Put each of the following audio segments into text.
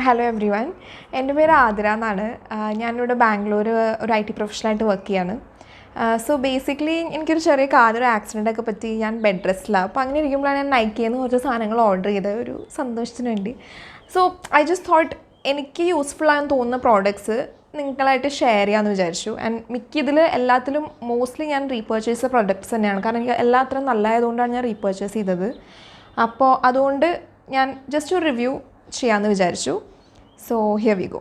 Hello every one, എൻ്റെ പേര് ആതിര എന്നാണ്. ഞാനിവിടെ ബാംഗ്ലൂർ ഒരു IT പ്രൊഫഷണലായിട്ട് വർക്ക് ചെയ്യാണ്. സോ ബേസിക്കലി എനിക്കൊരു ചെറിയ കാലൊരു ആക്സിഡൻ്റൊക്കെ പറ്റി ഞാൻ ബെഡ് റെസ്റ്റിലാണ്. അപ്പോൾ അങ്ങനെ ഇരിക്കുമ്പോഴാണ് ഞാൻ നൈക്കിയിൽ നിന്ന് കുറച്ച് സാധനങ്ങൾ ഓർഡർ ചെയ്തത് ഒരു സന്തോഷത്തിന് വേണ്ടി. സോ ഐ ജസ്റ്റ് തോട്ട് എനിക്ക് യൂസ്ഫുൾ ആണെന്ന് തോന്നുന്ന പ്രോഡക്ട്സ് നിങ്ങളായിട്ട് ഷെയർ ചെയ്യാമെന്ന് വിചാരിച്ചു. ആൻഡ് മിക്കതിൽ എല്ലാത്തിലും മോസ്റ്റ്ലി ഞാൻ റീപർച്ചേസ് പ്രോഡക്ട്സ് തന്നെയാണ്, കാരണം എനിക്ക് എല്ലാത്തിനും നല്ലതായതുകൊണ്ടാണ് ഞാൻ റീപർച്ചേസ് ചെയ്തത്. അപ്പോൾ അതുകൊണ്ട് ഞാൻ ജസ്റ്റ് ഒരു റിവ്യൂ ചെയ്യാമെന്ന് വിചാരിച്ചു. So here we go.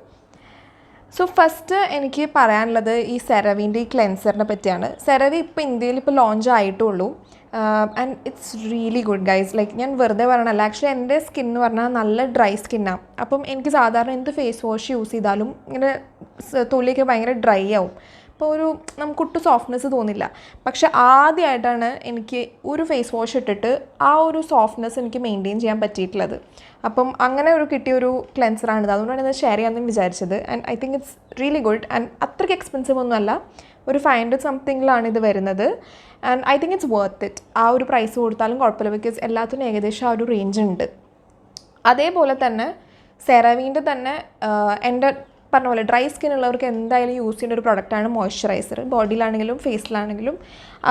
So first എനിക്ക് പറയാനുള്ളത് ഈ സെറവീൻ്റെ ഈ ക്ലെൻസറിനെ പറ്റിയാണ്. സെറവി ഇപ്പോൾ ഇന്ത്യയിൽ ഇപ്പോൾ ലോഞ്ച് ആയിട്ടുള്ളൂ. And it's really good guys. Like ഞാൻ വെറുതെ പറയണല്ല, ആക്ച്വലി എൻ്റെ സ്കിൻ എന്ന് പറഞ്ഞാൽ നല്ല ഡ്രൈ സ്കിന്നാണ്. അപ്പം എനിക്ക് സാധാരണ എന്ത് ഫേസ് വാഷ് യൂസ് ചെയ്താലും ഇങ്ങനെ തൊലിയൊക്കെ ഭയങ്കര ഡ്രൈ ആവും. അപ്പോൾ നമുക്കൊട്ടും സോഫ്റ്റ്നെസ് തോന്നില്ല. പക്ഷെ ആദ്യമായിട്ടാണ് എനിക്ക് ഒരു ഫേസ് വാഷ് ഇട്ടിട്ട് ആ ഒരു സോഫ്റ്റ്നെസ് എനിക്ക് മെയിൻറ്റെയിൻ ചെയ്യാൻ പറ്റിയിട്ടുള്ളത്. അപ്പം അങ്ങനെ കിട്ടിയൊരു ക്ലെൻസറാണിത്. അതുകൊണ്ടാണ് ഇത് ഷെയർ ചെയ്യാമെന്ന് വിചാരിച്ചത്. And I think it's really good. And അത്രയ്ക്ക് എക്സ്പെൻസീവ് ഒന്നുമല്ല, ഒരു 500 സംതിങ്ങിലാണ് ഇത് വരുന്നത്. And I think it's worth it. ആ ഒരു പ്രൈസ് കൊടുത്താലും കുഴപ്പമില്ല, ബിക്കോസ് എല്ലാത്തിനും ഏകദേശം ആ ഒരു റേഞ്ച് ഉണ്ട്. അതേപോലെ തന്നെ സെറവീൻ്റെ തന്നെ എൻ്റെ പറഞ്ഞ പോലെ ഡ്രൈ സ്കിൻ ഉള്ളവർക്ക് എന്തായാലും യൂസ് ചെയ്യുന്ന ഒരു പ്രൊഡക്റ്റാണ് മോയ്സ്ചറൈസർ, ബോഡിയിലാണെങ്കിലും ഫേസിലാണെങ്കിലും.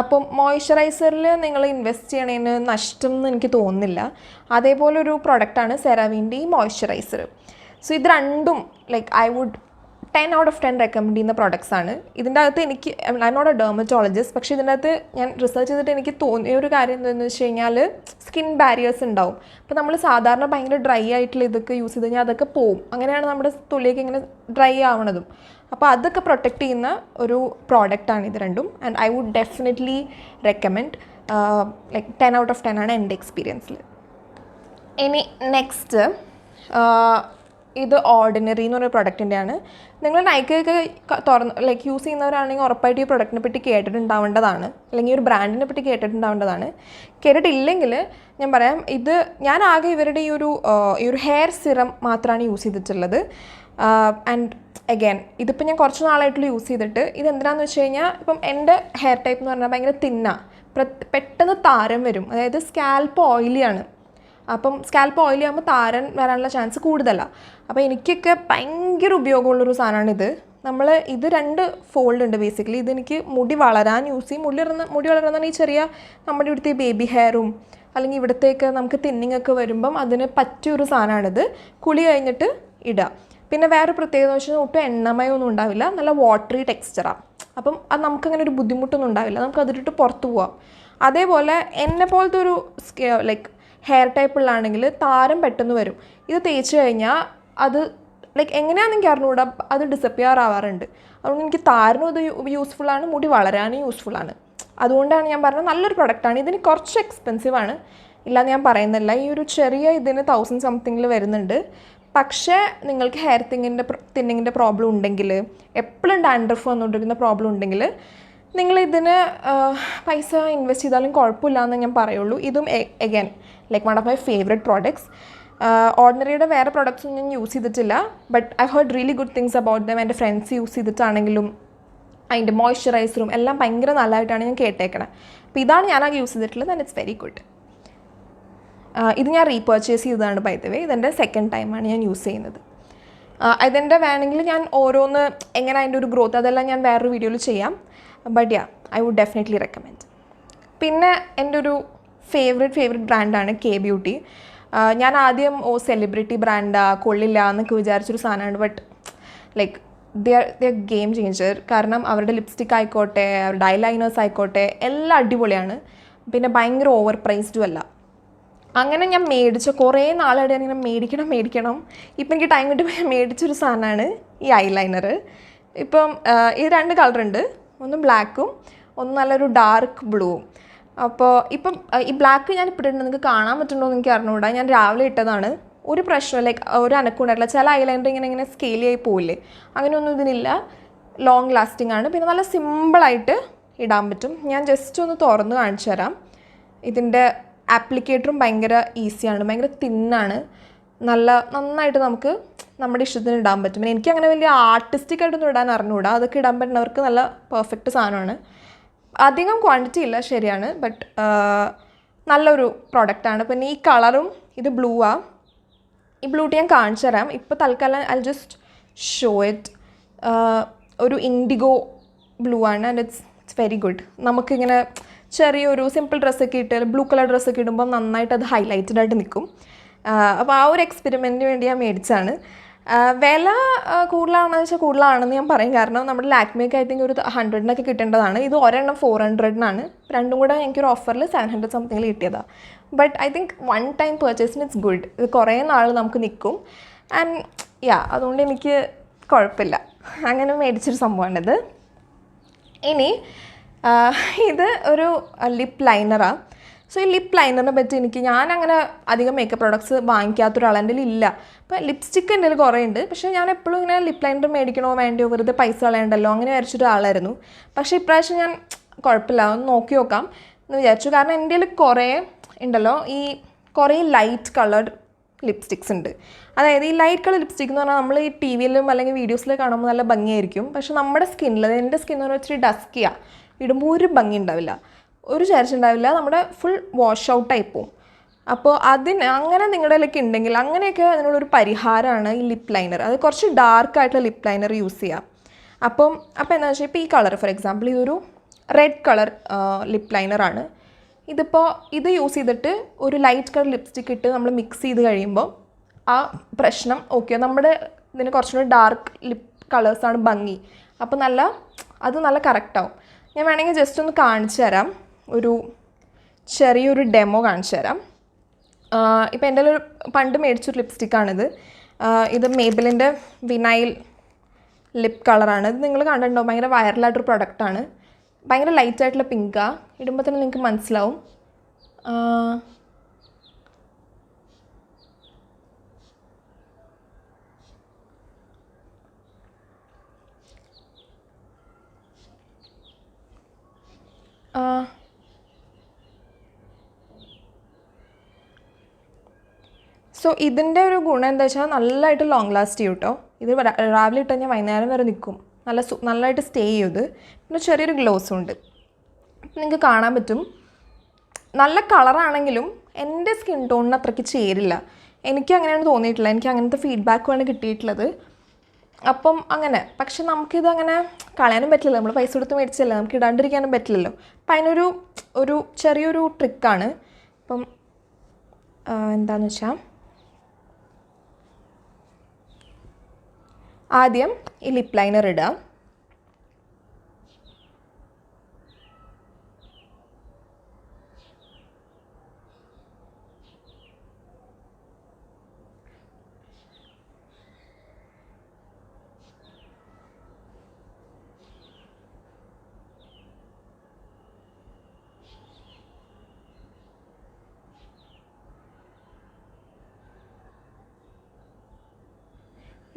അപ്പം മോയ്സ്ചറൈസറിൽ നിങ്ങൾ ഇൻവെസ്റ്റ് ചെയ്യണതിന് നഷ്ടം എന്ന് എനിക്ക് തോന്നുന്നില്ല. അതേപോലെ ഒരു പ്രൊഡക്റ്റാണ് സെറവീൻ്റെ ഈ മോയ്സ്ചറൈസർ. സോ ഇത് രണ്ടും like I would 10 out of 10 recommend ചെയ്യുന്ന പ്രോഡക്ട്സ് ആണ്. ഇതിൻ്റെ അകത്ത് എനിക്ക് ഐ നോട്ട് എ ഡെർമറ്റോളജിസ്റ്റ്, പക്ഷേ ഇതിൻ്റെ അകത്ത് ഞാൻ റിസർച്ച് ചെയ്തിട്ട് എനിക്ക് തോന്നിയ ഒരു കാര്യം എന്താണെന്ന് വെച്ച് കഴിഞ്ഞാൽ സ്കിൻ ബാരിയേഴ്സ് ഉണ്ടാവും. അപ്പോൾ നമ്മൾ സാധാരണ ഭയങ്കര ഡ്രൈ ആയിട്ടുള്ള ഇതൊക്കെ യൂസ് ചെയ്ത് കഴിഞ്ഞാൽ അതൊക്കെ പോവും. അങ്ങനെയാണ് നമ്മുടെ തൊലിയൊക്കെ ഇങ്ങനെ ഡ്രൈ ആവണതും. അപ്പോൾ അതൊക്കെ പ്രൊട്ടക്റ്റ് ചെയ്യുന്ന ഒരു പ്രോഡക്റ്റാണ് ഇത് രണ്ടും. And I would definitely recommend. Like 10 out of 10 ആണ് എൻ്റെ എക്സ്പീരിയൻസിൽ. ഇനി നെക്സ്റ്റ് ഇത് ഓർഡിനറി എന്ന് പറയുന്ന പ്രൊഡക്റ്റിൻ്റെയാണ്. നിങ്ങൾ നൈക്കൊക്കെ ലൈക്ക് യൂസ് ചെയ്യുന്നവരാണെങ്കിൽ ഉറപ്പായിട്ട് ഈ പ്രൊഡക്റ്റിനെ പറ്റി കേട്ടിട്ടുണ്ടാവേണ്ടതാണ്, അല്ലെങ്കിൽ ഒരു ബ്രാൻഡിനെ പറ്റി കേട്ടിട്ടുണ്ടാവേണ്ടതാണ്. കേട്ടിട്ടില്ലെങ്കിൽ ഞാൻ പറയാം, ഞാൻ ആകെ ഇവരുടെ ഈ ഒരു ഹെയർ സിറം മാത്രമാണ് യൂസ് ചെയ്തിട്ടുള്ളത്. ആൻഡ് അഗൈൻ ഇതിപ്പോൾ ഞാൻ കുറച്ച് നാളായിട്ടുള്ള യൂസ് ചെയ്തിട്ട്. ഇതെന്തിനാണെന്ന് വെച്ച് കഴിഞ്ഞാൽ, ഇപ്പം എൻ്റെ ഹെയർ ടൈപ്പ് എന്ന് പറഞ്ഞാൽ ഭയങ്കര തിന്നാണ്, പെട്ടെന്ന് താരം വരും. അതായത് സ്കാൽപ്പ് ഓയിലിയാണ്. അപ്പം സ്കാൽപ്പ് ഓയിലി ആകുമ്പോൾ താരൻ വരാനുള്ള ചാൻസ് കൂടുതലാണ്. അപ്പോൾ എനിക്കൊക്കെ ഭയങ്കര ഉപയോഗമുള്ളൊരു സാധനമാണിത്. ഇത് 2 ഫോൾഡ് ഉണ്ട് ബേസിക്കലി. ഇതെനിക്ക് മുടി വളരാൻ യൂസ് ചെയ്യും. മുടി വളരുന്ന ഈ ചെറിയ നമ്മുടെ ഇവിടുത്തെ ബേബി ഹെയറും അല്ലെങ്കിൽ ഇവിടത്തേക്ക് നമുക്ക് തിന്നിങ് ഒക്കെ വരുമ്പം അതിന് പറ്റിയൊരു സാധനമാണിത്. കുളി കഴിഞ്ഞിട്ട് ഇടുക. പിന്നെ വേറെ പ്രത്യേകത എന്ന് വെച്ചാൽ ഒട്ടും എണ്ണമയൊന്നും ഉണ്ടാവില്ല, നല്ല വാട്ടറി ടെക്സ്ചറാണ്. അപ്പം അത് നമുക്കങ്ങനെ ഒരു ബുദ്ധിമുട്ടൊന്നും ഉണ്ടാവില്ല, നമുക്ക് അതിട്ടിട്ട് പുറത്ത് പോവാം. അതേപോലെ എന്നെ പോലത്തെ ഒരു ലൈക്ക് ഹെയർ ടൈപ്പുള്ളാണെങ്കിൽ താരം പെട്ടെന്ന് വരും. ഇത് തേച്ച് കഴിഞ്ഞാൽ അത് ലൈക്ക് എങ്ങനെയാണെന്ന് എനിക്ക് അറിഞ്ഞുകൂടാ, അത് ഡിസപ്പിയർ ആവാറുണ്ട്. അതുകൊണ്ട് എനിക്ക് താരനും ഇത് യൂസ്ഫുള്ളാണ്, മുടി വളരാനും യൂസ്ഫുള്ളാണ്. അതുകൊണ്ടാണ് ഞാൻ പറഞ്ഞത് നല്ലൊരു പ്രൊഡക്റ്റാണ്. ഇതിന് കുറച്ച് എക്സ്പെൻസീവാണ്, ഇല്ലാന്ന് ഞാൻ പറയുന്നില്ല. ഈ ഒരു ചെറിയ ഇതിന് 1000 സംതിങ്ങിൽ വരുന്നുണ്ട്. പക്ഷേ നിങ്ങൾക്ക് ഹെയർ തിന്നിങ്ങിൻ്റെ പ്രോബ്ലം ഉണ്ടെങ്കിൽ, എപ്പോഴും ഡാൻഡ്രഫ് വന്നുകൊണ്ടിരിക്കുന്ന പ്രോബ്ലം ഉണ്ടെങ്കിൽ നിങ്ങളിതിന് പൈസ ഇൻവെസ്റ്റ് ചെയ്താലും കുഴപ്പമില്ല എന്ന് ഞാൻ പറയുള്ളൂ. ഇതും again like one of my favourite products. ഓർഡിനറിയുടെ വേറെ പ്രോഡക്ട്സും ഞാൻ യൂസ് ചെയ്തിട്ടില്ല, but I heard really good things about them. എൻ്റെ ഫ്രണ്ട്സ് യൂസ് ചെയ്തിട്ടാണെങ്കിലും അതിൻ്റെ മോയ്സ്ചറൈസറും എല്ലാം ഭയങ്കര നല്ലതായിട്ടാണ് ഞാൻ കേട്ടേക്കണത്. അപ്പോൾ ഇതാണ് ഞാനാകെ യൂസ് ചെയ്തിട്ടുള്ളത്, ആൻഡ് ഇറ്റ്സ് വെരി ഗുഡ്. ഇത് ഞാൻ റീപർച്ചേസ് ചെയ്തതാണ് ബൈ ദ വേ. ഇതെൻ്റെ സെക്കൻഡ് ടൈമാണ് ഞാൻ യൂസ് ചെയ്യുന്നത്. ഇതിൻ്റെ വേണമെങ്കിൽ ഞാൻ ഓരോന്ന് എങ്ങനെ അതിൻ്റെ ഒരു ഗ്രോത്ത് അതെല്ലാം ഞാൻ വേറൊരു വീഡിയോയിൽ ചെയ്യാം. But yeah, I would definitely recommend. പിന്നെ എൻ്റെ ഒരു ഫേവറേറ്റ് ബ്രാൻഡാണ് K-Beauty. ഞാൻ ആദ്യം സെലിബ്രിറ്റി ബ്രാൻഡാ കൊള്ളില്ല എന്നൊക്കെ വിചാരിച്ചൊരു സാധനമാണ്. But like they are game changer. കാരണം അവരുടെ ലിപ്സ്റ്റിക് ആയിക്കോട്ടെ, അവരുടെ ഐലൈനേഴ്സ് ആയിക്കോട്ടെ, എല്ലാം അടിപൊളിയാണ്. പിന്നെ ഭയങ്കര ഓവർ പ്രൈസ്ഡും അല്ല. അങ്ങനെ ഞാൻ കുറേ നാളായിട്ട് ഞാനിങ്ങനെ മേടിക്കണം. ഇപ്പം എനിക്ക് ടൈം കിട്ടി മേടിച്ചൊരു സാധനമാണ് ഈ ഐലൈനർ. ഇപ്പം ഇത് 2 കളറുണ്ട്, ഒന്ന് ബ്ലാക്കും ഒന്ന് നല്ലൊരു ഡാർക്ക് ബ്ലൂവും. അപ്പോൾ ഇപ്പം ഈ ബ്ലാക്ക് ഞാൻ ഇട്ടിട്ടുണ്ട്, നിങ്ങൾക്ക് കാണാൻ പറ്റുന്നുണ്ടോ എന്ന് എനിക്ക് അറിഞ്ഞുകൂടാ. ഞാൻ രാവിലെ ഇട്ടതാണ്. ഒരു പ്രശ്നം ലൈക്ക് ഒരു അനക്കം ഉണ്ടായിട്ടില്ല. ചില ഐലൈനർ ഇങ്ങനെ സ്കെയിൽ ആയി പോവില്ലേ, അങ്ങനെയൊന്നും ഇതിനില്ല. ലോങ് ലാസ്റ്റിംഗ് ആണ്. പിന്നെ നല്ല സിമ്പിളായിട്ട് ഇടാൻ പറ്റും. ഞാൻ ജസ്റ്റ് ഒന്ന് തുറന്ന് കാണിച്ചു തരാം. ഇതിൻ്റെ ആപ്ലിക്കേറ്ററും ഭയങ്കര ഈസിയാണ്, ഭയങ്കര തിന്നാണ്. നന്നായിട്ട് നമുക്ക് നമ്മുടെ ഇഷ്ടത്തിന് ഇടാൻ പറ്റും. പിന്നെ എനിക്കങ്ങനെ വലിയ ആർട്ടിസ്റ്റിക്കായിട്ടൊന്നും ഇടാൻ അറിഞ്ഞുകൂടാ. അതൊക്കെ ഇടാൻ പറ്റുന്നവർക്ക് നല്ല പെർഫെക്റ്റ് സാധനമാണ്. അധികം ക്വാണ്ടിറ്റി ഇല്ല, ശരിയാണ്, ബട്ട് നല്ലൊരു പ്രോഡക്റ്റാണ്. പിന്നെ ഈ കളറും ഇത് ബ്ലൂ ആണ്. ഈ ബ്ലൂ ടീ ഞാൻ കാണിച്ചു തരാം. ഇപ്പോൾ തൽക്കാലം ഐ ജസ്റ്റ് ഷോ ഇറ്റ്. ഒരു ഇൻഡിഗോ ബ്ലൂ ആണ് ആൻഡ് ഇറ്റ്സ് വെരി ഗുഡ്. നമുക്കിങ്ങനെ ചെറിയൊരു സിമ്പിൾ ഡ്രസ്സൊക്കെ ഇട്ട് ബ്ലൂ കളർ ഡ്രസ്സൊക്കെ ഇടുമ്പോൾ നന്നായിട്ട് അത് ഹൈലൈറ്റഡ് ആയിട്ട് നിൽക്കും. അപ്പോൾ ആ ഒരു എക്സ്പെരിമെൻറ്റിന് വേണ്ടി ഞാൻ മേടിച്ചാണ്. വില കൂടുതലാണെന്ന് വെച്ചാൽ കൂടുതലാണെന്ന് ഞാൻ പറയും. കാരണം നമ്മുടെ ലാക്മേക്ക് ഐ തിങ്ക് ഒരു 100-നൊക്കെ കിട്ടേണ്ടതാണ്. ഇത് ഒരെണ്ണം 400-നാണ്. രണ്ടും കൂടെ എനിക്കൊരു ഓഫറിൽ 700 സംതിങ്ങിൽ കിട്ടിയതാണ്. But I think one time പർച്ചേസിന് ഇറ്റ്സ് ഗുഡ്. ഇത് കുറേ നാൾ നമുക്ക് നിൽക്കും. ആൻഡ് അതുകൊണ്ട് എനിക്ക് കുഴപ്പമില്ല. അങ്ങനെ മേടിച്ചൊരു സംഭവമാണിത്. ഇനി ഇത് ഒരു ലിപ്പ് ലൈനറാണ്. സോ ഈ ലിപ്പ് ലൈനറിനെ പറ്റി ഞാനങ്ങനെ അധികം മേക്കപ്പ് പ്രോഡക്ട്സ് വാങ്ങിക്കാത്തൊരാൾ എൻ്റെ ഇല്ല. അപ്പോൾ ലിപ്സ്റ്റിക്ക് എൻ്റെ കയ്യിൽ കുറേ ഉണ്ട്. പക്ഷേ ഞാൻ എപ്പോഴും ഇങ്ങനെ ലിപ്പ് ലൈനർ മേടിക്കണോ വേണ്ടിയോ, വെറുതെ പൈസ കളയണ്ടല്ലോ അങ്ങനെ വിചാരിച്ചൊരു ആളായിരുന്നു. പക്ഷേ ഇപ്രാവശ്യം ഞാൻ കുഴപ്പമില്ല, ഒന്ന് നോക്കി നോക്കാം എന്ന് വിചാരിച്ചു. കാരണം എൻ്റെ കയ്യിൽ കുറേ ഉണ്ടല്ലോ, ഈ കുറേ ലൈറ്റ് കളർഡ് ലിപ്സ്റ്റിക്സ് ഉണ്ട്. അതായത് ഈ ലൈറ്റ് കളർ ലിപ്സ്റ്റിക് എന്ന് പറഞ്ഞാൽ നമ്മൾ ഈ ടി വിയിലും അല്ലെങ്കിൽ വീഡിയോസിലും കാണുമ്പോൾ നല്ല ഭംഗിയായിരിക്കും. പക്ഷേ നമ്മുടെ സ്കിന്നിൽ, എൻ്റെ സ്കിന്ന് പറഞ്ഞാൽ ഇച്ചിരി ഡസ്കിയാണ്, ഇടുമ്പോൾ ഒരു ഭംഗി ഉണ്ടാവില്ല, ഒരു ചേർച്ചുണ്ടാവില്ല, നമ്മുടെ ഫുൾ വാഷ് ഔട്ടായി പോവും. അപ്പോൾ അങ്ങനെ നിങ്ങളുടെ കയ്യിലൊക്കെ ഉണ്ടെങ്കിൽ അങ്ങനെയൊക്കെ അതിനുള്ളൊരു പരിഹാരമാണ് ഈ ലിപ്പ് ലൈനർ. അത് കുറച്ച് ഡാർക്കായിട്ടുള്ള ലിപ്പ് ലൈനർ യൂസ് ചെയ്യാം. അപ്പോൾ എന്താണെന്ന് വെച്ചാൽ ഇപ്പോൾ ഈ കളർ ഫോർ എക്സാമ്പിൾ ഇതൊരു റെഡ് കളർ ലിപ്പ് ലൈനറാണ്. ഇത് യൂസ് ചെയ്തിട്ട് ഒരു ലൈറ്റ് കളർ ലിപ്സ്റ്റിക് ഇട്ട് നമ്മൾ മിക്സ് ചെയ്ത് കഴിയുമ്പോൾ ആ പ്രശ്നം ഓക്കെ. നമ്മുടെ ഇതിന് കുറച്ചുകൂടി ഡാർക്ക് ലിപ്പ് കളേഴ്സാണ് ഭംഗി. അപ്പോൾ അത് നല്ല കറക്റ്റാവും. ഞാൻ വേണമെങ്കിൽ ജസ്റ്റ് ഒന്ന് കാണിച്ചു തരാം, ഒരു ചെറിയൊരു ഡെമോ കാണിച്ചു തരാം. ഇപ്പോൾ എൻ്റെ ഒരു പണ്ട് മേടിച്ചൊരു ലിപ്സ്റ്റിക്കാണിത്. ഇത് മേബിലിൻ്റെ വിനൈൽ ലിപ്പ് കളറാണ്. ഇത് നിങ്ങൾ കണ്ടിട്ടുണ്ടാവും, ഭയങ്കര വൈറലായിട്ടൊരു പ്രൊഡക്റ്റാണ്. ഭയങ്കര ലൈറ്റായിട്ടുള്ള പിങ്കാണ്. ഇടുമ്പോൾ തന്നെ നിങ്ങൾക്ക് മനസ്സിലാവും. സോ ഇതിൻ്റെ ഒരു ഗുണം എന്താ വെച്ചാൽ നല്ലതായിട്ട് ലോങ് ലാസ്റ്റ് ചെയ്യും കേട്ടോ. ഇത് രാവിലെ ഇട്ട് കഴിഞ്ഞാൽ വൈകുന്നേരം വരെ നിൽക്കും. നല്ലതായിട്ട് സ്റ്റേ ചെയ്യും. ഇത് പിന്നെ ചെറിയൊരു ഗ്ലോസും ഉണ്ട്. നിങ്ങൾക്ക് കാണാൻ പറ്റും. നല്ല കളറാണെങ്കിലും എൻ്റെ സ്കിൻ ടോണിന് അത്രയ്ക്ക് ചേരില്ല. എനിക്ക് അങ്ങനെയാണ് തോന്നിയിട്ടില്ല. എനിക്ക് അങ്ങനത്തെ ഫീഡ്ബാക്കുമാണ് കിട്ടിയിട്ടുള്ളത്. അപ്പം അങ്ങനെ. പക്ഷെ നമുക്കിത് അങ്ങനെ കളയാനും പറ്റില്ലല്ലോ, നമ്മൾ പൈസ കൊടുത്ത് മേടിച്ചല്ലേ, നമുക്ക് ഇടാണ്ടിരിക്കാനും പറ്റില്ലല്ലോ. അപ്പം അതിനൊരു ചെറിയൊരു ട്രിക്കാണ്. ഇപ്പം എന്താണെന്ന് വെച്ചാൽ ആദ്യം ഈ ലിപ്പ് ലൈനർ ഇടുക.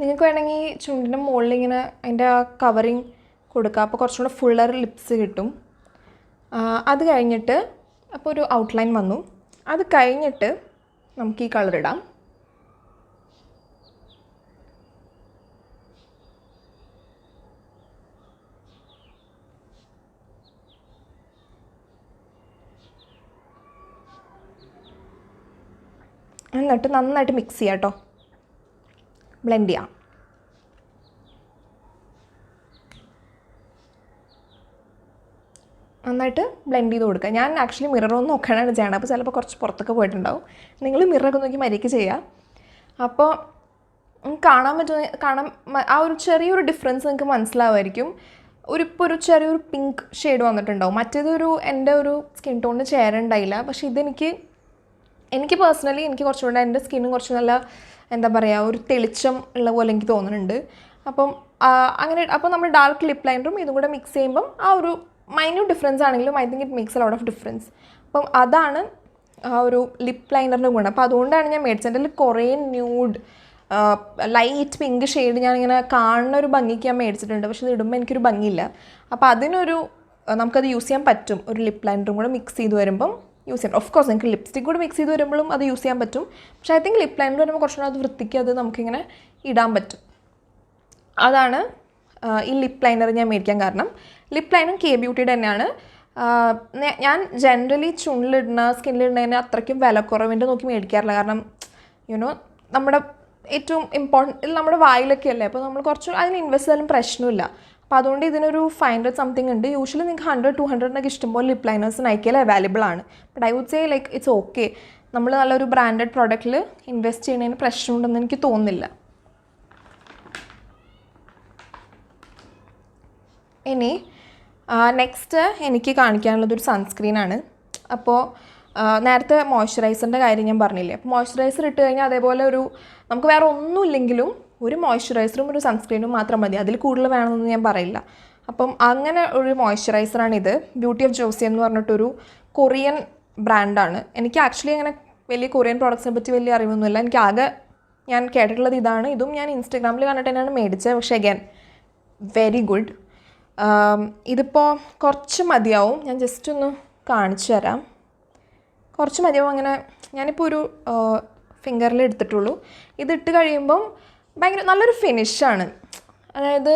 നിങ്ങൾക്ക് വേണമെങ്കിൽ ചുണ്ടിൻ്റെ മുകളിൽ ഇങ്ങനെ അതിൻ്റെ ആ കവറിങ് കൊടുക്കുക. അപ്പോൾ കുറച്ചും കൂടെ ഫുള്ളർ ലിപ്സ് കിട്ടും. അത് കഴിഞ്ഞിട്ട് അപ്പോൾ ഒരു ഔട്ട്ലൈൻ വന്നു. അത് കഴിഞ്ഞിട്ട് നമുക്ക് ഈ കളർ ഇടാം. എന്നിട്ട് നന്നായിട്ട് മിക്സ് ചെയ്യാം കേട്ടോ. ബ്ലെൻഡ് ചെയ്യാം. നന്നായിട്ട് ബ്ലെൻഡ് ചെയ്ത് കൊടുക്കുക. ഞാൻ ആക്ച്വലി മിററൊന്നും നോക്കാനാണ് ചെയ്യണം. അപ്പോൾ ചിലപ്പോൾ കുറച്ച് പുറത്തൊക്കെ പോയിട്ടുണ്ടാവും. നിങ്ങൾ മിററൊക്കെ നോക്കി മര്യാദയ്ക്ക് ചെയ്യുക. അപ്പോൾ കാണാൻ ആ ഒരു ചെറിയൊരു ഡിഫറൻസ് നിങ്ങൾക്ക് മനസ്സിലാവുമായിരിക്കും. ഇപ്പോൾ ഒരു ചെറിയൊരു പിങ്ക് ഷെയ്ഡ് വന്നിട്ടുണ്ടാവും. എൻ്റെ ഒരു സ്കിൻ ടോണിന് ചേരണ്ടായില്ല. പക്ഷേ എനിക്ക് പേഴ്സണലി എനിക്ക് കുറച്ചുകൂടെ എൻ്റെ സ്കിന്നും കുറച്ച് നല്ല എന്താ പറയുക, ഒരു തെളിച്ചം ഉള്ള പോലെ എനിക്ക് തോന്നുന്നുണ്ട്. അപ്പോൾ നമ്മൾ ഡാർക്ക് ലിപ്പ് ലൈനറും ഇതും കൂടെ മിക്സ് ചെയ്യുമ്പം ആ ഒരു മൈന്യൂട്ട് ഡിഫറൻസ് ആണെങ്കിലും I think it makes a lot of difference. അപ്പം അതാണ് ആ ഒരു ലിപ്പ് ലൈനറിൻ്റെ ഗുണം. അപ്പോൾ അതുകൊണ്ടാണ് ഞാൻ മേടിച്ചത്. എൻ്റെ കുറേ ന്യൂഡ് ലൈറ്റ് പിങ്ക് ഷെയ്ഡ് ഞാനിങ്ങനെ കാണുന്ന ഒരു ഭംഗിക്ക് ഞാൻ മേടിച്ചിട്ടുണ്ട്. പക്ഷേ ഇത് ഇടുമ്പോൾ എനിക്കൊരു ഭംഗിയില്ല. അപ്പോൾ നമുക്കത് യൂസ് ചെയ്യാൻ പറ്റും. ഒരു ലിപ്പ് ലൈനറും കൂടെ മിക്സ് ചെയ്ത് വരുമ്പം യൂസ് ചെയ്യാം. ഓഫ് കോഴ്സ് നിങ്ങൾക്ക് ലിപ്സ്റ്റിക് കൂടെ മിക്സ് ചെയ്ത് വരുമ്പോഴും അത് യൂസ് ചെയ്യാൻ പറ്റും. പക്ഷേ ഐ തിങ്ക് ലിപ്പ് ലൈനർ വരുമ്പോൾ കുറച്ചുകൂടെ അത് വൃത്തിക്ക് അത് നമുക്കിങ്ങനെ ഇടാൻ പറ്റും. അതാണ് ഈ ലിപ്പ് ലൈനർ ഞാൻ മേടിക്കാൻ കാരണം. ലിപ്പ് ലൈനറും കെ ബ്യൂട്ടിയുടെ തന്നെയാണ്. ഞാൻ ജനറലി സ്കിന്നിലിടുന്നതിന് അത്രയ്ക്കും വിലക്കുറവിൻ്റെ നോക്കി മേടിക്കാറില്ല. കാരണം നമ്മുടെ ഏറ്റവും ഇമ്പോർട്ടൻ്റ് നമ്മുടെ വായിലൊക്കെ അല്ലേ, അപ്പോൾ നമ്മൾ കുറച്ച് അതിന് ഇൻവെസ്റ്റ് ചെയ്താലും പ്രശ്നമില്ല. അപ്പോൾ അതുകൊണ്ട് ഇതിനൊരു 500 സംതിങ് ഉണ്ട്. യൂഷ്വലി നിങ്ങൾക്ക് 100-200 ഇഷ്ടംപോലെ ലിപ് ലൈനേഴ്സ് നൈക്കയിൽ അവൈലബിൾ ആണ്. But I would say like it's okay. നമ്മൾ നല്ലൊരു ബ്രാൻഡഡ് പ്രോഡക്റ്റിൽ ഇൻവെസ്റ്റ് ചെയ്യുന്നതിന് പ്രശ്നമുണ്ടെന്ന് എനിക്ക് തോന്നുന്നില്ല. ഇനി നെക്സ്റ്റ് എനിക്ക് കാണിക്കാനുള്ളതൊരു സൺസ്ക്രീനാണ്. അപ്പോൾ നേരത്തെ മോയ്സ്ചറൈസറിൻ്റെ കാര്യം ഞാൻ പറഞ്ഞില്ലേ, അപ്പോൾ മോയ്സ്ചറൈസർ ഇട്ട് കഴിഞ്ഞാൽ അതേപോലെ നമുക്ക് വേറെ ഒന്നുമില്ലെങ്കിലും ഒരു മോയ്സ്ചറൈസറും ഒരു സൺസ്ക്രീനും മാത്രം മതി, അതിൽ കൂടുതൽ വേണമെന്ന് ഞാൻ പറയില്ല. അപ്പം അങ്ങനെ ഒരു മോയ്സ്ചറൈസറാണിത്. ബ്യൂട്ടി ഓഫ് ജോസി എന്ന് പറഞ്ഞിട്ടൊരു കൊറിയൻ ബ്രാൻഡാണ്. എനിക്ക് ആക്ച്വലി അങ്ങനെ വലിയ കൊറിയൻ പ്രോഡക്ട്സിനെ പറ്റി വലിയ അറിവൊന്നുമില്ല. എനിക്ക് ആകെ ഞാൻ കേട്ടിട്ടുള്ളത് ഇതാണ്. ഇതും ഞാൻ ഇൻസ്റ്റഗ്രാമിൽ കണ്ടിട്ട് തന്നെയാണ് മേടിച്ചത്. പക്ഷേ അഗൈൻ വെരി ഗുഡ്. ഇതിപ്പോൾ കുറച്ച് മതിയാവും, ഞാൻ ജസ്റ്റ് ഒന്ന് കാണിച്ചു തരാം. കുറച്ച് മതിയാവും. അങ്ങനെ ഞാനിപ്പോൾ ഒരു ഫിംഗറിൽ എടുത്തിട്ടുള്ളൂ. ഇതിട്ട് കഴിയുമ്പം ഭയങ്കര നല്ലൊരു ഫിനിഷാണ്. അതായത്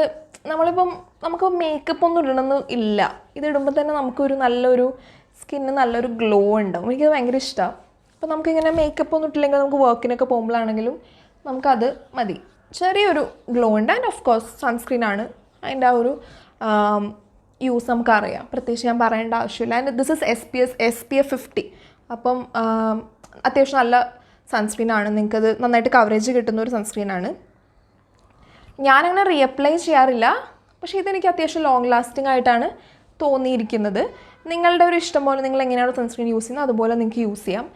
നമുക്ക് മേക്കപ്പ് ഒന്നും ഇടണമെന്ന് ഇല്ല. ഇതിടുമ്പോൾ തന്നെ നമുക്കൊരു നല്ലൊരു സ്കിന്നിന് നല്ലൊരു ഗ്ലോ ഉണ്ടാവും. എനിക്കത് ഭയങ്കര ഇഷ്ടമാണ്. അപ്പോൾ നമുക്കിങ്ങനെ മേക്കപ്പ് ഒന്നും ഇട്ടില്ലെങ്കിൽ നമുക്ക് വർക്കിനൊക്കെ പോകുമ്പോഴാണെങ്കിലും നമുക്കത് മതി. ചെറിയൊരു ഗ്ലോ ഉണ്ട്. ആൻഡ് ഓഫ് കോഴ്സ് സൺസ്ക്രീനാണ്. അതിൻ്റെ ആ ഒരു യൂസ് നമുക്കറിയാം, പ്രത്യേകിച്ച് ഞാൻ പറയേണ്ട ആവശ്യമില്ല. And this is SPF 50. അപ്പം അത്യാവശ്യം നല്ല സൺസ്ക്രീനാണ്. നിങ്ങൾക്കത് നന്നായിട്ട് കവറേജ് കിട്ടുന്ന ഒരു സൺസ്ക്രീനാണ്. ഞാനങ്ങനെ റീഅപ്ലൈ ചെയ്യാറില്ല, പക്ഷേ ഇതെനിക്ക് അത്യാവശ്യം ലോങ് ലാസ്റ്റിംഗ് ആയിട്ടാണ് തോന്നിയിരിക്കുന്നത്. നിങ്ങളുടെ ഒരു ഇഷ്ടം പോലെ നിങ്ങൾ എങ്ങനെയാണോ സൺസ്ക്രീൻ യൂസ് ചെയ്യുന്നത് അതുപോലെ നിങ്ങൾക്ക് യൂസ് ചെയ്യാം.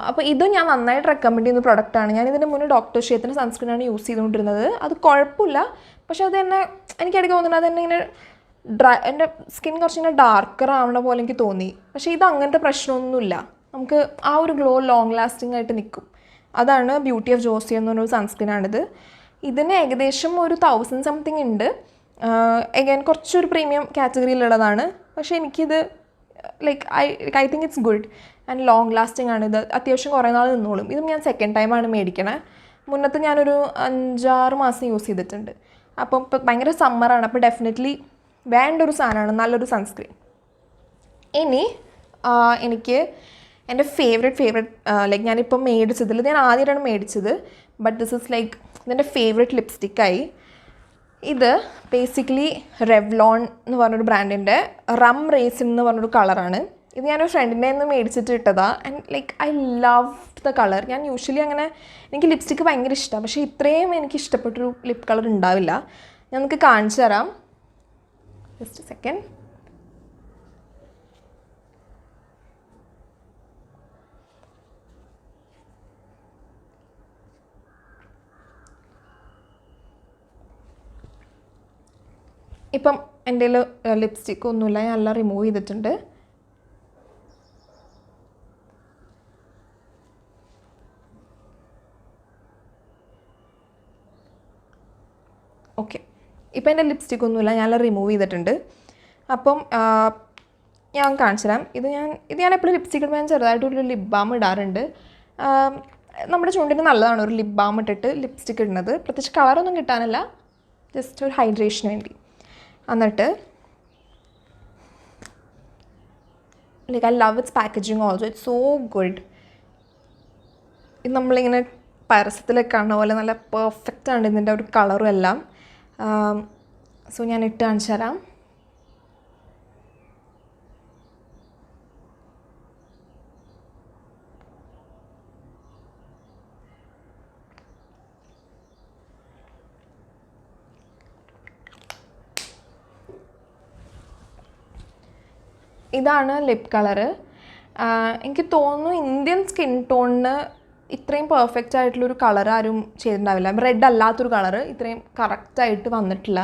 അപ്പോൾ ഇതും ഞാൻ നന്നായിട്ട് റെക്കമെൻഡ് ചെയ്യുന്ന പ്രൊഡക്റ്റാണ്. ഞാൻ ഇതിന് മുന്നേ ഡോക്ടർ ഷേത്തിൻ്റെ സൺസ്ക്രീനാണ് യൂസ് ചെയ്തുകൊണ്ടിരുന്നത്. അത് കുഴപ്പമില്ല, പക്ഷേ അത് തന്നെ എനിക്കിടയ്ക്ക് തോന്നുന്നത് അത് തന്നെ ഇങ്ങനെ എൻ്റെ സ്കിൻ കുറച്ചിങ്ങനെ ഡാർക്കർ ആവണ പോലെ എനിക്ക് തോന്നി. പക്ഷേ ഇത് അങ്ങനത്തെ പ്രശ്നമൊന്നുമില്ല. നമുക്ക് ആ ഒരു ഗ്ലോ ലോങ് ലാസ്റ്റിംഗ് ആയിട്ട് നിൽക്കും. അതാണ് ബ്യൂട്ടി ഓഫ് ജോസി എന്ന് പറഞ്ഞൊരു സൺസ്ക്രീനാണിത്. ഇതിന് ഏകദേശം ഒരു 1000 സംതിങ് ഉണ്ട്. എഗൈൻ കുറച്ചൊരു പ്രീമിയം കാറ്റഗറിയിലുള്ളതാണ്. പക്ഷേ എനിക്കിത് like I think it's good and long lasting ആണ്. ഇത് അത്യാവശ്യം കുറേ നാൾ നിന്നോളും. ഇതും ഞാൻ സെക്കൻഡ് ടൈമാണ് മേടിക്കണേ. മുന്നത്തെ ഞാനൊരു 5-6 മാസം യൂസ് ചെയ്തിട്ടുണ്ട്. അപ്പം ഇപ്പം ഭയങ്കര സമ്മറാണ്, അപ്പോൾ ഡെഫിനറ്റ്ലി വേണ്ട ഒരു സാധനമാണ് നല്ലൊരു സൺസ്ക്രീൻ. ഇനി എനിക്ക് എൻ്റെ ഫേവറേറ്റ് ലൈക്ക് ഞാനിപ്പോൾ മേടിച്ചതിൽ ഞാൻ ആദ്യമായിട്ടാണ് മേടിച്ചത്. ബട്ട് ദിസ് ഇസ് ലൈക്ക് ഇതെൻ്റെ ഫേവറേറ്റ് ലിപ്സ്റ്റിക്കായി. ഇത് ബേസിക്കലി റെവ്ലോൺ എന്ന് പറഞ്ഞൊരു ബ്രാൻഡിൻ്റെ റം റേസിൻ എന്ന് പറഞ്ഞൊരു കളറാണ്. ഇത് ഞാനൊരു ഫ്രണ്ടിൻ്റെ നിന്ന് മേടിച്ചിട്ട് ഇട്ടതാണ്. And like I love the colour. ഞാൻ യൂഷ്വലി അങ്ങനെ എനിക്ക് ലിപ്സ്റ്റിക്ക് ഭയങ്കര ഇഷ്ടമാണ്, പക്ഷേ ഇത്രയും എനിക്ക് ഇഷ്ടപ്പെട്ടൊരു ലിപ് കളർ ഉണ്ടാവില്ല. ഞാൻ നിങ്ങൾക്ക് കാണിച്ചു തരാം. Just second. ഇപ്പം എൻ്റെ ലിപ്സ്റ്റിക്ക് ഒന്നുമില്ല, ഞാൻ എല്ലാം റിമൂവ് ചെയ്തിട്ടുണ്ട്. ഓക്കെ, ഇപ്പം എൻ്റെ ലിപ്സ്റ്റിക്ക് ഒന്നുമില്ല, ഞാനെല്ലാം റിമൂവ് ചെയ്തിട്ടുണ്ട്. അപ്പം ഞാൻ കാണിച്ചു തരാം. ഇത് ഞാൻ എപ്പോഴും ലിപ്സ്റ്റിക്ക് ഇടുമ്പോൾ ഞാൻ ചെറുതായിട്ടൊരു ലിപ് ബാം ഇടാറുണ്ട്. നമ്മുടെ ചുണ്ടിന് നല്ലതാണ് ഒരു ലിപ് ബാം ഇട്ടിട്ട് ലിപ്സ്റ്റിക്ക് ഇടുന്നത്. പ്രത്യേകിച്ച് കളറൊന്നും കിട്ടാനല്ല, ജസ്റ്റ് ഒരു ഹൈഡ്രേഷന് വേണ്ടി. എന്നിട്ട് like I love it's packaging also, it's so good. ഇത് നമ്മളിങ്ങനെ പരസ്യത്തിലൊക്കെ കാണുന്ന പോലെ നല്ല പെർഫെക്റ്റാണ് ഇതിൻ്റെ ഒരു കളറും എല്ലാം. സോ ഞാൻ ഇട്ട് കാണിച്ചു തരാം. ഇതാണ് ലിപ് കളറ്. എനിക്ക് തോന്നുന്നു ഇന്ത്യൻ സ്കിൻ ടോണിന് ഇത്രയും പെർഫെക്റ്റ് ആയിട്ടുള്ളൊരു കളർ ആരും ചെയ്തിട്ടുണ്ടാവില്ല. റെഡ് അല്ലാത്തൊരു കളറ് ഇത്രയും കറക്റ്റായിട്ട് വന്നിട്ടില്ല.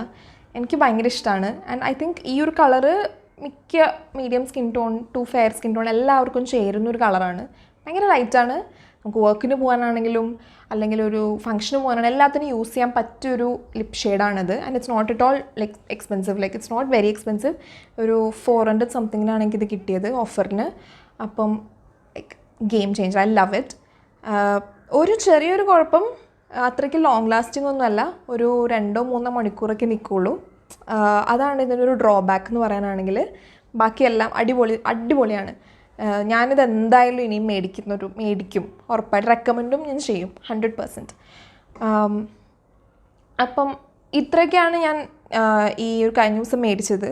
എനിക്ക് ഭയങ്കര ഇഷ്ടമാണ്. ആൻഡ് ഐ തിങ്ക് ഈ ഒരു കളറ് മിക്ക medium skin tone to fair skin tone എല്ലാവർക്കും ചേരുന്നൊരു കളറാണ്. ഭയങ്കര ലൈറ്റാണ്. നമുക്ക് വർക്കിന് പോകാനാണെങ്കിലും അല്ലെങ്കിൽ ഒരു ഫംഗ്ഷന് പോകാനാണെങ്കിലും എല്ലാത്തിനും യൂസ് ചെയ്യാൻ പറ്റിയൊരു ലിപ് ഷെയ്ഡാണിത്. And it's not at all like expensive. Like it's not very expensive. ഒരു 400 സംതിങ്ങിനാണ് എനിക്കിത് കിട്ടിയത് ഓഫറിന്. അപ്പം like game changer. I love it. ഒരു ചെറിയൊരു കുഴപ്പം, അത്രയ്ക്ക് ലോങ് ലാസ്റ്റിംഗ് ഒന്നുമല്ല. ഒരു 2-3 മണിക്കൂറൊക്കെ നിൽക്കുള്ളൂ. അതാണ് ഇതിനൊരു ഡ്രോബാക്ക് എന്ന് പറയാനാണെങ്കിൽ. ബാക്കിയെല്ലാം അടിപൊളിയാണ്. ഞാനിത് എന്തായാലും ഇനിയും മേടിക്കും, ഉറപ്പായിട്ട് റെക്കമെൻഡും ഞാൻ ചെയ്യും 100%. അപ്പം ഇത്രയൊക്കെയാണ് ഞാൻ ഈ ഒരു കഴിഞ്ഞ ദിവസം മേടിച്ചത്.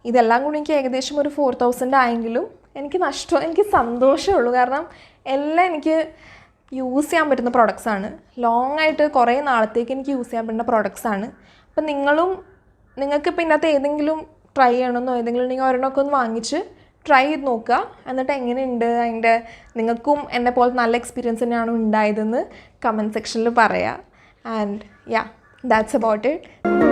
ഇതെല്ലാം കൂടി എനിക്ക് ഏകദേശം ഒരു 4000 ആയെങ്കിലും എനിക്ക് സന്തോഷമുള്ളൂ. കാരണം എല്ലാം എനിക്ക് യൂസ് ചെയ്യാൻ പറ്റുന്ന പ്രൊഡക്ട്സാണ്. ലോങ് ആയിട്ട് കുറേ നാളത്തേക്ക് എനിക്ക് യൂസ് ചെയ്യാൻ പറ്റുന്ന പ്രൊഡക്ട്സാണ്. അപ്പം നിങ്ങൾക്കിപ്പോൾ ഇതിനകത്ത് ഏതെങ്കിലും ട്രൈ ചെയ്യണമെന്നോ ഏതെങ്കിലും നിങ്ങൾ ഒരെണ്ണമൊക്കെ ഒന്ന് വാങ്ങിച്ച് ട്രൈ ചെയ്ത് നോക്കുക. എന്നിട്ട് എങ്ങനെയുണ്ട് നിങ്ങൾക്കും എന്നെ പോലെ നല്ല എക്സ്പീരിയൻസ് തന്നെയാണോ ഉണ്ടായതെന്ന് കമൻറ്റ് സെക്ഷനിൽ പറയുക. And yeah, that's about it.